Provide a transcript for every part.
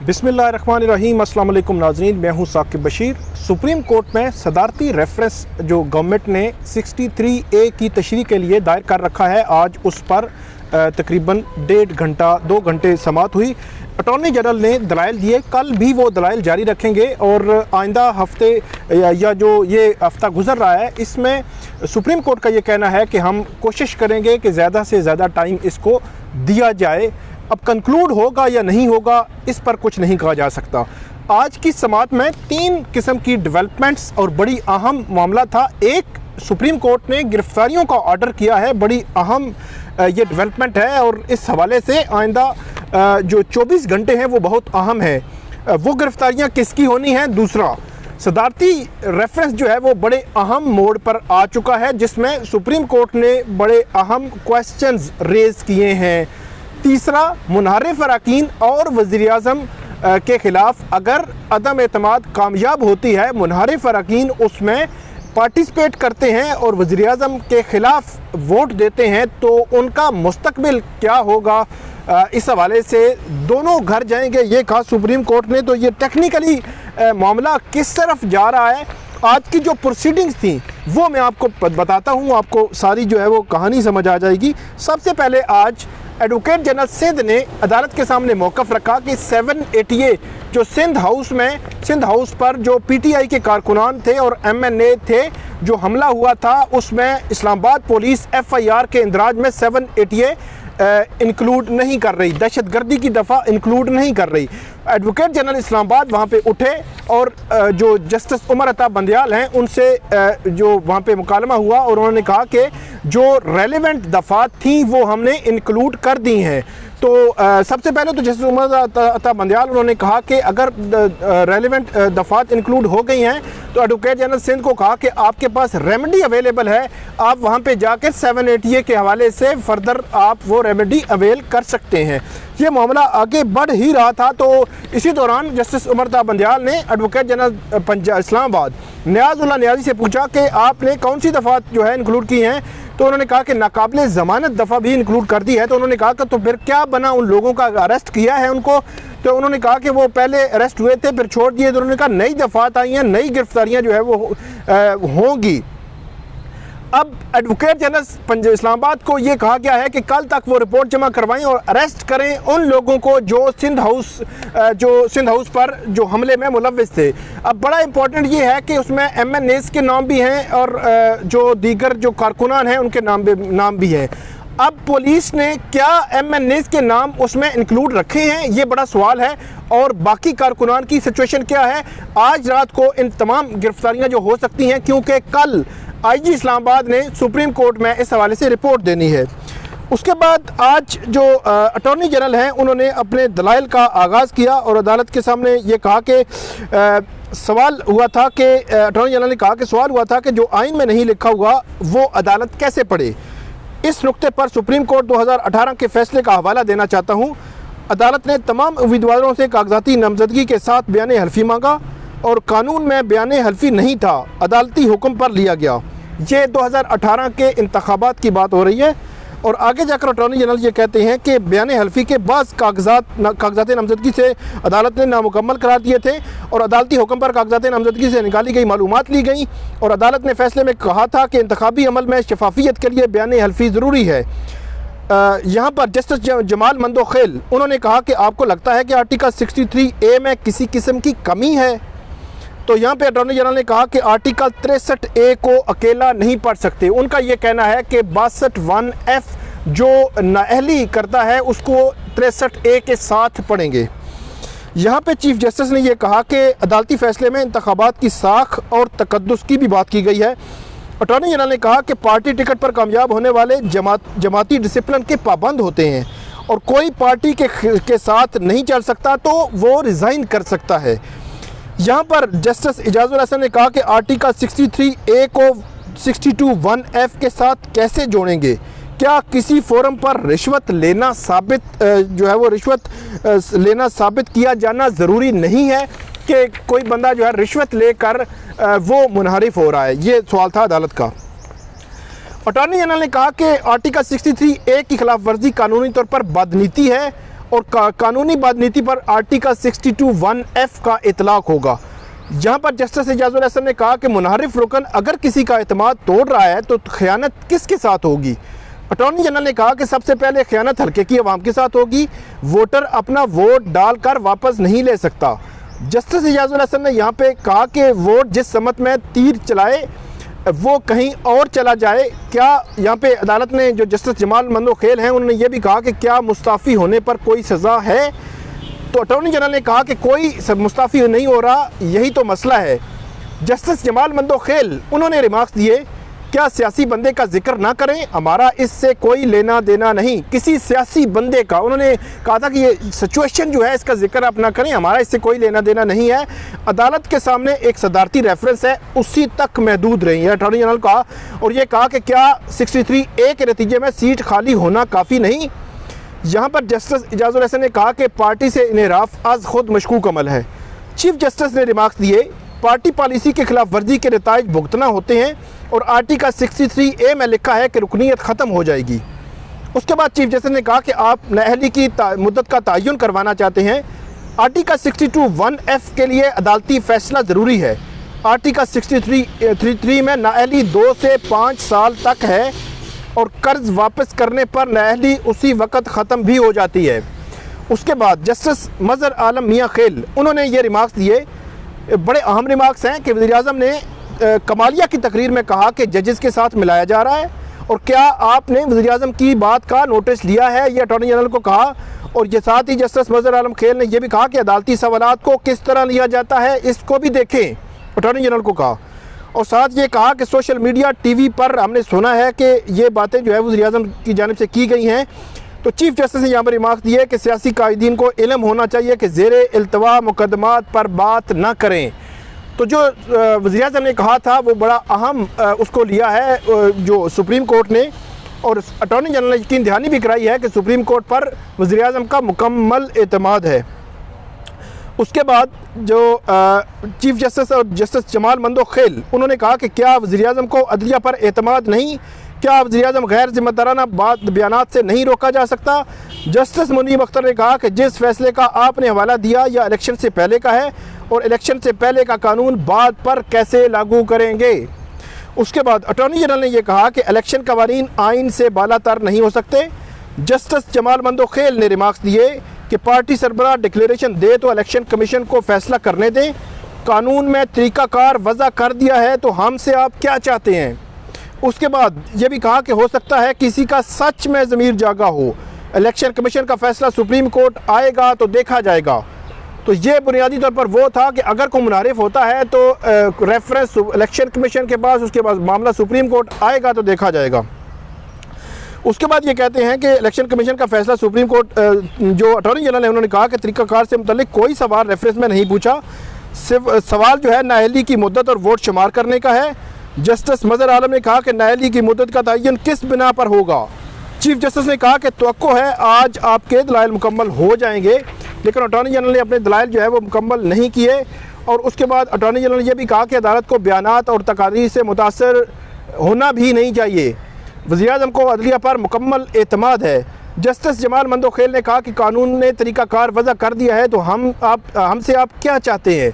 बिस्मिल्लाहिर्रहमानिर्रहीम। अस्सलाम वालेकुम नाज़रीन, मैं हूं साकिब बशीर। सुप्रीम कोर्ट में सदारती रेफरेंस जो गवर्नमेंट ने 63A की तशरीह के लिए दायर कर रखा है, आज उस पर तकरीबन 1.5 घंटे समाअत हुई। अटॉर्नी जनरल ने दलाइल दिए, कल भी वो दलाइल जारी रखेंगे और आइंदा हफ्ते या जो ये हफ्ता गुजर रहा है इसमें सुप्रीम कोर्ट का ये कहना है कि हम कोशिश करेंगे कि ज़्यादा से ज़्यादा टाइम इसको दिया जाए। अब कंक्लूड होगा या नहीं होगा इस पर कुछ नहीं कहा जा सकता। आज की समाअत में 3 किस्म की डेवलपमेंट्स और बड़ी अहम मामला था। एक, सुप्रीम कोर्ट ने गिरफ्तारियों का ऑर्डर किया है, बड़ी अहम ये डेवलपमेंट है और इस हवाले से आइंदा जो 24 घंटे हैं वो बहुत अहम है। वो गिरफ्तारियां किसकी होनी हैं। दूसरा, सदारती रेफरेंस जो है वो बड़े अहम मोड़ पर आ चुका है जिसमें सुप्रीम कोर्ट ने बड़े अहम क्वेश्चंस रेज किए हैं। तीसरा, मुनहरिफ अरकान और वज़ीर-ए-आज़म के ख़िलाफ़ अगर अदम एतमाद कामयाब होती है, मुनहरिफ अरकान उसमें पार्टिसिपेट करते हैं और वज़ीर-ए-आज़म के ख़िलाफ़ वोट देते हैं तो उनका मुस्तकबिल क्या होगा, इस हवाले से दोनों घर जाएंगे, ये कहा सुप्रीम कोर्ट ने। तो ये टेक्निकली मामला किस तरफ जा रहा है, आज की जो प्रोसीडिंग्स थी वो मैं आपको बताता हूँ, आपको सारी जो है वो कहानी समझ आ जाएगी। सबसे पहले आज एडवोकेट जनरल सिंध ने अदालत के सामने मौक़िफ़ रखा कि 780A जो सिंध हाउस पर जो PTI के कारकुनान थे और MNA थे, जो हमला हुआ था उसमें इस्लामाबाद पुलिस FIR के इंदराज में 780A इंक्लूड नहीं कर रही, दहशतगर्दी की दफ़ा इंक्लूड नहीं कर रही। एडवोकेट जनरल इस्लामाबाद वहाँ पे उठे और जो जस्टिस उमर अता बंदियाल हैं उनसे जो वहाँ पे मुकालमा हुआ और उन्होंने कहा कि जो रेलेवेंट दफ़ात थी वो हमने इंक्लूड कर दी हैं। तो सबसे पहले तो जस्टिस उमर अता बंदियाल उन्होंने कहा कि अगर रेलेवेंट दफ़ात इंक्लूड हो गई हैं तो एडवोकेट जनरल सिंध को कहा कि आपके पास रेमेडी अवेलेबल है, आप वहाँ पे जाकर 780A के हवाले से फर्दर आप वो रेमेडी अवेल कर सकते हैं। ये मामला आगे बढ़ ही रहा था तो इसी दौरान जस्टिस उमर अता बंदियाल ने एडवोकेट जनरल इस्लामाबाद नियाज़ुल्लाह नियाज़ी से पूछा कि आपने कौन सी दफ़ात जो है इंक्लूड की हैं, तो उन्होंने कहा कि नाकाबिले ज़मानत दफ़ा भी इंक्लूड कर दी है। तो उन्होंने कहा कि तो फिर क्या बना, उन लोगों का अरेस्ट किया है उनको। तो उन्होंने कहा कि वो पहले अरेस्ट हुए थे फिर छोड़ दिए। तो उन्होंने कहा नई दफ़ात आई हैं, नई गिरफ्तारियाँ जो है वो होंगी। अब एडवोकेट जनरल इस्लामाबाद को ये कहा गया है कि कल तक वो रिपोर्ट जमा करवाएं और अरेस्ट करें उन लोगों को जो सिंध हाउस पर जो हमले में मुलव्विस थे। अब बड़ा इंपॉर्टेंट ये है कि उसमें MNAs के नाम भी हैं और जो दीगर जो कारकुनान हैं उनके नाम भी हैं। अब पुलिस ने क्या MNAs के नाम उसमें इंक्लूड रखे हैं, ये बड़ा सवाल है। और बाकी कारकुनान की सिचुएशन क्या है, आज रात को इन तमाम गिरफ्तारियां जो हो सकती हैं क्योंकि कल IG इस्लामाबाद ने सुप्रीम कोर्ट में इस हवाले से रिपोर्ट देनी है। उसके बाद आज जो अटॉर्नी जनरल हैं उन्होंने अपने दलाइल का आगाज़ किया और अदालत के सामने ये कहा कि सवाल हुआ था कि अटॉर्नी जनरल ने कहा कि सवाल हुआ था कि जो आइन में नहीं लिखा हुआ वो अदालत कैसे पढ़े। इस नुक्ते पर सुप्रीम कोर्ट 2018 के फैसले का हवाला देना चाहता हूँ। अदालत ने तमाम उम्मीदवारों से कागजाती नामजदगी के साथ बयान हल्फी मांगा और कानून में बयान हल्फी नहीं था, अदालती हुक्म पर लिया गया। ये 2018 के इंतखाबात की बात हो रही है और आगे जाकर अटॉर्नी जनरल ये कहते हैं कि बयान हल्फी के बाज़ कागजात नामजदगी से अदालत ने नामुकम्मल करार दिए थे और अदालती हुक्म पर कागजात नामजदगी से निकाली गई मालूमात ली गई और अदालत ने फैसले में कहा था कि इंतखाबी अमल में शफाफियत के लिए बयान हल्फी ज़रूरी है। यहाँ पर जस्टिस जमाल मंदोखेल उन्होंने कहा कि आपको लगता है कि आर्टिकल 63A में किसी किस्म की कमी है। तो यहाँ पे अटॉर्नी जनरल ने कहा कि आर्टिकल 63A को अकेला नहीं पढ़ सकते। उनका ये कहना है कि 62(1)(f जो नाअहली करता है उसको 63A के साथ पढ़ेंगे। यहाँ पे चीफ जस्टिस ने यह कहा कि अदालती फ़ैसले में इंतखाबात की साख और तकद्दुस की भी बात की गई है। अटॉर्नी जनरल ने कहा कि पार्टी टिकट पर कामयाब होने वाले जमाती डिसिप्लिन के पाबंद होते हैं और कोई पार्टी के साथ नहीं चल सकता तो वो रिज़ाइन कर सकता है। यहाँ पर जस्टिस इजाज़ुल हसन ने कहा कि आर्टिकल 63A को 62(1)(f के साथ कैसे जोड़ेंगे, क्या किसी फोरम पर रिश्वत लेना साबित किया जाना ज़रूरी नहीं है कि कोई बंदा जो है रिश्वत लेकर वो मुनहरिफ हो रहा है, ये सवाल था अदालत का। अटॉर्नी जनरल ने कहा कि आर्टिकल 63A की खिलाफ वर्जी कानूनी तौर पर बदनीति है और कानूनी बदनीति पर आर्टिकल 62(1)(f) का इतलाक होगा। यहाँ पर जस्टिस इजाजुल हसन ने कहा कि मुनहरिफ रुकन अगर किसी का एतमाद तोड़ रहा है तो खयानत किसके साथ होगी। अटॉर्नी जनरल ने कहा कि सबसे पहले खयानत हल्के की अवाम के साथ होगी, वोटर अपना वोट डालकर वापस नहीं ले सकता। जस्टिस इजाजुल हसन ने यहाँ पे कहा कि वोट जिस समत में तीर चलाए वो कहीं और चला जाए। क्या यहाँ पे अदालत ने जो जस्टिस जमाल मंदोखेल हैं उन्होंने ये भी कहा कि क्या मुस्ताफ़ी होने पर कोई सज़ा है, तो अटॉर्नी जनरल ने कहा कि कोई मुस्ताफ़ी नहीं हो रहा, यही तो मसला है। जस्टिस जमाल मंदोखेल उन्होंने रिमार्क्स दिए, क्या सियासी बंदे का जिक्र ना करें, हमारा इससे कोई लेना देना नहीं। किसी सियासी बंदे का उन्होंने कहा था कि ये सिचुएशन जो है इसका जिक्र आप ना करें, हमारा इससे कोई लेना देना नहीं है। अदालत के सामने एक सदारती रेफरेंस है, उसी तक महदूद रही है अटॉर्नी जनरल का। और ये कहा कि क्या 63A के नतीजे में सीट खाली होना काफ़ी नहीं। यहाँ पर जस्टिस इजाजुल हसन ने कहा कि पार्टी से इन्हिराफ आज खुद मशकूक अमल है। चीफ जस्टिस ने रिमार्क्स दिए, पार्टी पॉलिसी के खिलाफ वर्जी के नताइज भुगतना होते हैं और आर्टिकल 63A में लिखा है कि रुकनीत ख़त्म हो जाएगी। उसके बाद चीफ जस्टिस ने कहा कि आप नाअहली की मुद्दत का तयन करवाना चाहते हैं। आर्टिकल 62(1)(f) के लिए अदालती फ़ैसला ज़रूरी है। आर्टिकल 63 में नाअहली 2 से 5 साल तक है और कर्ज वापस करने पर नाअहली उसी वक़्त ख़त्म भी हो जाती है। उसके बाद जस्टिस मज़हर आलम मियाँ खेल उन्होंने ये रिमार्क्स दिए, बड़े अहम रिमार्क्स हैं कि वज़ीर-ए-आज़म ने कमालिया की तकरीर में कहा कि जजेस के साथ मिलाया जा रहा है, और क्या आपने वज़ीर-ए-आज़म की बात का नोटिस लिया है, ये अटॉर्नी जनरल को कहा। और ये साथ ही जस्टिस मज़हर आलम खेल ने यह भी कहा कि अदालती सवालात को किस तरह लिया जाता है इसको भी देखें, अटॉर्नी जनरल को कहा। और साथ ये कहा कि सोशल मीडिया टीवी पर हमने सुना है कि ये बातें जो है वज़ीर-ए-आज़म की जानिब से की गई हैं। तो चीफ जस्टिस ने यहाँ पर रिमार्क दिए कि सियासी कायदीन को इल्म होना चाहिए कि ज़ेरे इल्तवा मुकदमात पर बात ना करें। तो जो वज़ीर-ए-आज़म ने कहा था वो बड़ा अहम उसको लिया है जो सुप्रीम कोर्ट ने, और अटॉर्नी जनरल ने यकीन दहानी भी कराई है कि सुप्रीम कोर्ट पर वज़ीर-ए-आज़म का मुकम्मल एतमाद है। उसके बाद जो चीफ जस्टिस और जस्टिस जमाल मंदोखेल उन्होंने कहा कि क्या वज़ीर-ए-आज़म को अदलिया पर एतमाद नहीं, क्या वज़ीर-ए-आज़म गैर ज़िम्मेदाराना बयानात से नहीं रोका जा सकता। जस्टिस मुनीब अख्तर ने कहा कि जिस फैसले का आपने हवाला दिया या इलेक्शन से पहले का है और इलेक्शन से पहले का कानून बाद पर कैसे लागू करेंगे। उसके बाद अटॉर्नी जनरल ने यह कहा कि इलेक्शन कवानीन आइन से बालातर नहीं हो सकते। जस्टिस जमाल मंदोखेल ने रिमार्क्स दिए कि पार्टी सरबराह डिक्लेरेशन दे तो इलेक्शन कमीशन को फैसला करने दें, कानून में तरीक़ाकार वज़ा कर दिया है तो हमसे आप क्या चाहते हैं। उसके बाद ये भी कहा कि हो सकता है किसी का सच में ज़मीर जागा हो, इलेक्शन कमीशन का फैसला सुप्रीम कोर्ट आएगा तो देखा जाएगा। तो ये बुनियादी तौर पर वो था कि अगर कोई मुनारिफ होता है तो रेफरेंस इलेक्शन कमीशन के पास, उसके बाद मामला सुप्रीम कोर्ट आएगा तो देखा जाएगा। उसके बाद ये कहते हैं कि इलेक्शन कमीशन का फैसला सुप्रीम कोर्ट, जो अटॉर्नी जनरल है उन्होंने कहा कि तरीक़ाकार से मुतल्लिक कोई सवाल रेफरेंस में नहीं पूछा, सिर्फ सवाल जो है नाअहली की मुद्दत और वोट शुमार करने का है। जस्टिस मज़हर आलम ने कहा कि नाअहली की मुद्दत का तयन किस बिना पर होगा। चीफ जस्टिस ने कहा कि तवक्को है आज आपके दलाइल मुकम्मल हो जाएंगे, लेकिन अटॉर्नी जनरल ने अपने दलाइल जो है वो मुकम्मल नहीं किए। और उसके बाद अटॉर्नी जनरल ने यह भी कहा कि अदालत को बयानात और तकारीर से मुतासर होना भी नहीं चाहिए। वज़ीर-ए-आज़म को अदलिया पर मुकम्मल एतमाद है। जस्टिस जमाल मंदोखेल ने कहा कि कानून ने तरीक़ाकार वज़ा कर दिया है तो हमसे आप क्या चाहते हैं।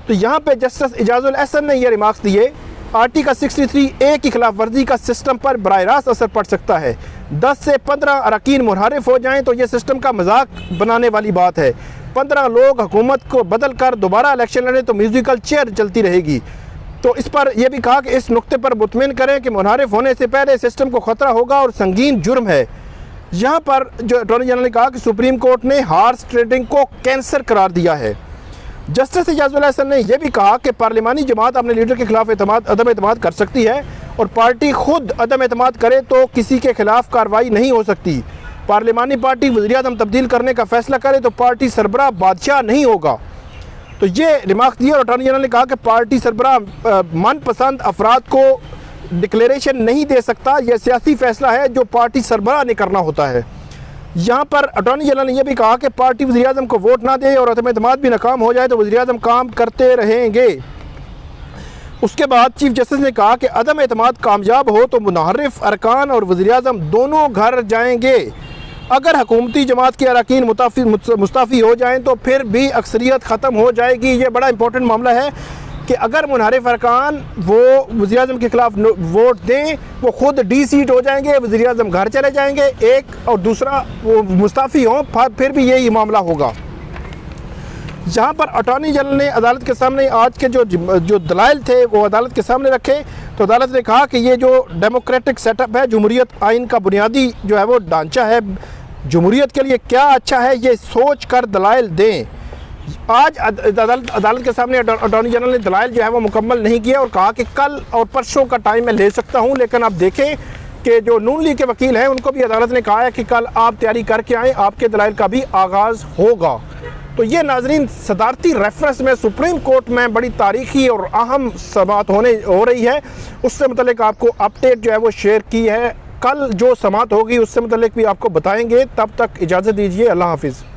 तो यहाँ पे जस्टिस इजाजुल हसन ने यह रिमार्क्स दिए, आर्टिकल 63A की खिलाफ वर्जी का सिस्टम पर बराह रास्त असर पड़ सकता है। 10 से 15 अरकान मुनहरिफ हो जाएं तो ये सिस्टम का मजाक बनाने वाली बात है। 15 लोग हुकूमत को बदल कर दोबारा इलेक्शन लड़े तो म्यूजिकल चेयर चलती रहेगी। तो इस पर यह भी कहा कि इस नुक्ते पर मुतमिन करें कि मुनहरिफ होने से पहले सिस्टम को ख़तरा होगा और संगीन जुर्म है। यहाँ पर जो अटॉर्नी जनरल ने कहा कि सुप्रीम कोर्ट ने हार्स ट्रेडिंग को कैंसर करार दिया है। जस्टिस इजाजुल हसन ने यह भी कहा कि पार्लिमानी जमात अपने लीडर के खिलाफ अदम एतमाद कर सकती है और पार्टी खुद अदम एतमाद करे तो किसी के खिलाफ कार्रवाई नहीं हो सकती। पार्लिमानी पार्टी वज़ीर-ए-आज़म तब्दील करने का फैसला करे तो पार्टी सरबराह बादशाह नहीं होगा। तो ये रिमार्क दिया और अटॉर्नी जनरल ने कहा कि पार्टी सरबराह मनपसंद अफराद को डिक्लेरेशन नहीं दे सकता, यह सियासी फैसला है जो पार्टी सरबराह ने करना होता है। यहाँ पर अटॉर्नी जनरल ने यह भी कहा कि पार्टी वज़ीर-ए-आज़म को वोट ना दे और अदम एतमाद भी नाकाम हो जाए तो वज़ीर-ए-आज़म काम करते रहेंगे। उसके बाद चीफ जस्टिस ने कहा कि अदम एतमाद कामयाब हो तो मुनहरिफ अरकान और वज़ीर-ए-आज़म दोनों घर जाएंगे। अगर हुकूमती जमात के अरकान मुस्ताफ़ी हो जाएँ तो फिर भी अक्सरियत ख़त्म हो जाएगी। ये बड़ा इंपॉर्टेंट मामला है कि अगर मुनहरिफ अरकान वो वज़ीर-ए-आज़म के ख़िलाफ़ वोट दें, वो ख़ुद डी-सीट हो जाएंगे, वज़ीर-ए-आज़म घर चले जाएंगे, एक, और दूसरा वो मुस्ताफ़ी हों, फिर भी यही मामला होगा। जहाँ पर अटॉर्नी जनरल ने अदालत के सामने आज के जो दलाइल थे वो अदालत के सामने रखे, तो अदालत ने कहा कि ये जो डेमोक्रेटिक सेटअप है, जमहूरियत आइन का बुनियादी जो है वो ढांचा है, जमहूरियत के लिए क्या अच्छा है ये सोच कर दलाइल दें। आज अदालत के सामने अटॉर्नी जनरल ने दलाइल जो है वो मुकम्मल नहीं किया और कहा कि कल और परसों का टाइम मैं ले सकता हूँ, लेकिन आप देखें कि जो नून लीग के वकील हैं उनको भी अदालत ने कहा है कि कल आप तैयारी करके आएँ, आपके दलाइल का भी आगाज़ होगा। तो ये नाजरीन सदारती रेफरेंस में सुप्रीम कोर्ट में बड़ी तारीखी और अहम समाअत हो रही है, उससे मतलब आपको अपडेट जो है वो शेयर की है। कल जो समाअत होगी उससे मतलब भी आपको बताएंगे। तब तक इजाज़त दीजिए, अल्लाह हाफिज़।